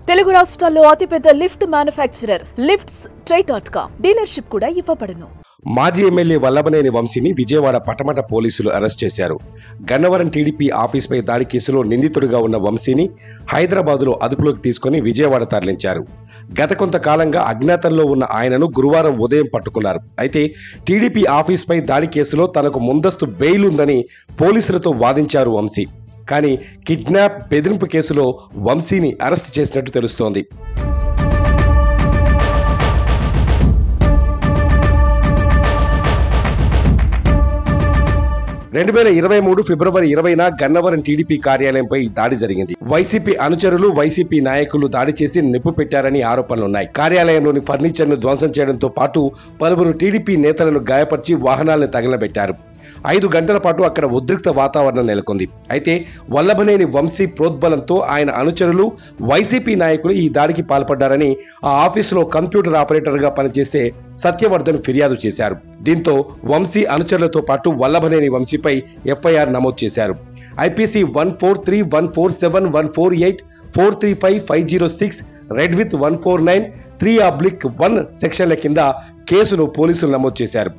తెలుగు రాష్ట్రాల్లో అతిపెద్ద lift manufacturer లిఫ్ట్స్.com dealership కూడా ఇవ్వబడును. మాజీ ఎమ్మెల్యే వల్లభనేని వంశీని విజయవాడ పటమట పోలీసులు అరెస్ట్ చేశారు. గన్నవరం టీడీపీ ఆఫీస్పై దాడి కేసులో నిందితుడిగా ఉన్న వంశీని హైదరాబాదులో అదుపులోకి తీసుకుని విజయవాడ తరలించారు. గత కొంతకాలంగా అజ్ఞాతంలో ఉన్న ఆయనను గురువారం ఉదయం పట్టుకున్నారు. అయితే టీడీపీ ఆఫీస్పై దాడి కేసులో తనకు ముందస్తు బెయిల్ ఉందని పోలీసులతో వాదించారు వంశీ. కానీ కిడ్నాప్, బెదిరింపు కేసులో వంశీని అరెస్ట్ చేసినట్టు తెలుస్తోంది. ఫిబ్రవరి 20న గన్నవరం టీడీపీ కార్యాలయంపై దాడి జరిగింది. వైసీపీ అనుచరులు, వైసీపీ నాయకులు దాడి చేసి నిప్పు పెట్టారని ఆరోపణలున్నాయి. కార్యాలయంలోని ఫర్నిచర్ ను ధ్వంసం చేయడంతో పాటు పలువురు టీడీపీ నేతలను గాయపరిచి వాహనాలను తగలబెట్టారు. 5 గంటల పాటు అక్కడ ఉద్రిక్త వాతావరణం నెలకొంది. అయితే వల్లభనేని వంశీ ప్రోద్బలంతో ఆయన అనుచరులు, వైసీపీ నాయకులు ఈ దాడికి పాల్పడ్డారని ఆ ఆఫీసులో కంప్యూటర్ ఆపరేటర్ గా పనిచేసే సత్యవర్ధన్ ఫిర్యాదు చేశారు. దీంతో వంశీ అనుచరులతో పాటు వల్లభనేని వంశీపై ఎఫ్ఐఆర్ నమోదు చేశారు. ఐపీసీ 143, 147, 148, 435, 506, రెడ్ విత్ 149, 3/1 సెక్షన్ల కింద కేసును పోలీసులు నమోదు చేశారు.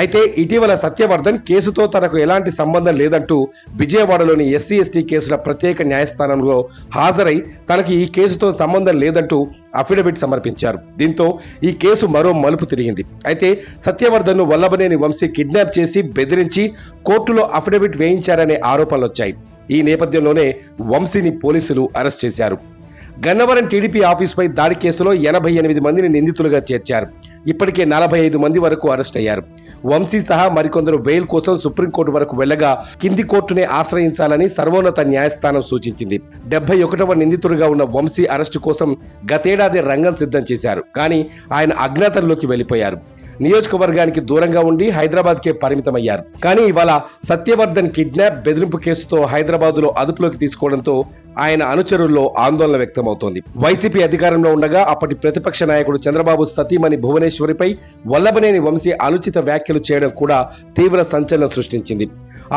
అయితే ఇటీవల సత్యవర్ధన్ కేసుతో తనకు ఎలాంటి సంబంధం లేదంటూ విజయవాడలోని ఎస్సీ/ఎస్టీ కేసుల ప్రత్యేక న్యాయస్థానంలో హాజరై తనకు ఈ కేసుతో సంబంధం లేదంటూ అఫిడవిట్ సమర్పించారు. దీంతో ఈ కేసు మరో మలుపు తిరిగింది. అయితే సత్యవర్ధన్ ను వల్లభనేని వంశీ కిడ్నాప్ చేసి బెదిరించి కోర్టులో అఫిడవిట్ వేయించారనే ఆరోపణలు వచ్చాయి. ఈ నేపథ్యంలోనే వంశీని పోలీసులు అరెస్ట్ చేశారు. గన్నవరం టీడీపీ ఆఫీస్పై దాడి కేసులో 88 మందిని నిందితులుగా చేర్చారు. ఇప్పటికే 45 మంది వరకు అరెస్ట్ అయ్యారు. వంశీ సహా మరికొందరు బెయిల్ కోసం సుప్రీంకోర్టు వరకు వెళ్లగా కింది కోర్టునే ఆశ్రయించాలని సర్వోన్నత న్యాయస్థానం సూచించింది. 71వ నిందితుడిగా ఉన్న వంశీ అరెస్టు కోసం గతేడాది రంగం సిద్ధం చేశారు. కానీ ఆయన అజ్ఞాతంలోకి వెళ్లిపోయారు. నియోజకవర్గానికి దూరంగా ఉండి హైదరాబాద్కే పరిమితమయ్యారు. కానీ ఇవాళ సత్యవర్ధన్ కిడ్నాప్, బెదిరింపు కేసుతో హైదరాబాద్లో అదుపులోకి తీసుకోవడంతో ఆయన అనుచరుల్లో ఆందోళన వ్యక్తమవుతోంది. వైసీపీ అధికారంలో ఉండగా అప్పటి ప్రతిపక్ష నాయకుడు చంద్రబాబు సతీమణి భువనేశ్వరిపై వల్లభనేని వంశీ అనుచిత వ్యాఖ్యలు చేయడం కూడా తీవ్ర సంచలనం సృష్టించింది.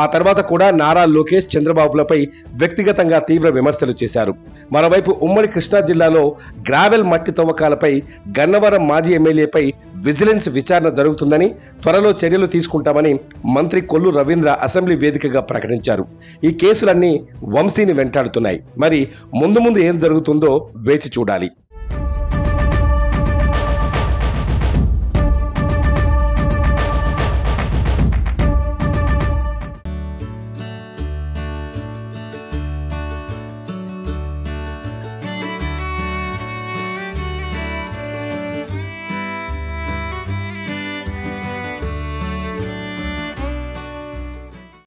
ఆ తర్వాత కూడా నారా లోకేష్ చంద్రబాబులపై వ్యక్తిగతంగా తీవ్ర విమర్శలు చేశారు. మరోవైపు ఉమ్మడి కృష్ణా జిల్లాలో గ్రావెల్ మట్టి తవ్వకాలపై గన్నవరం మాజీ ఎమ్మెల్యేపై విజిలెన్స్ విచారణ జరుగుతుందని, త్వరలో చర్యలు తీసుకుంటామని మంత్రి కొల్లు రవీంద్ర అసెంబ్లీ వేదికగా ప్రకటించారు. ఈ కేసులన్నీ వంశీని వెంటాడుతున్నాయి. మరి ముందు ఏం జరుగుతుందో వేచి చూడాలి.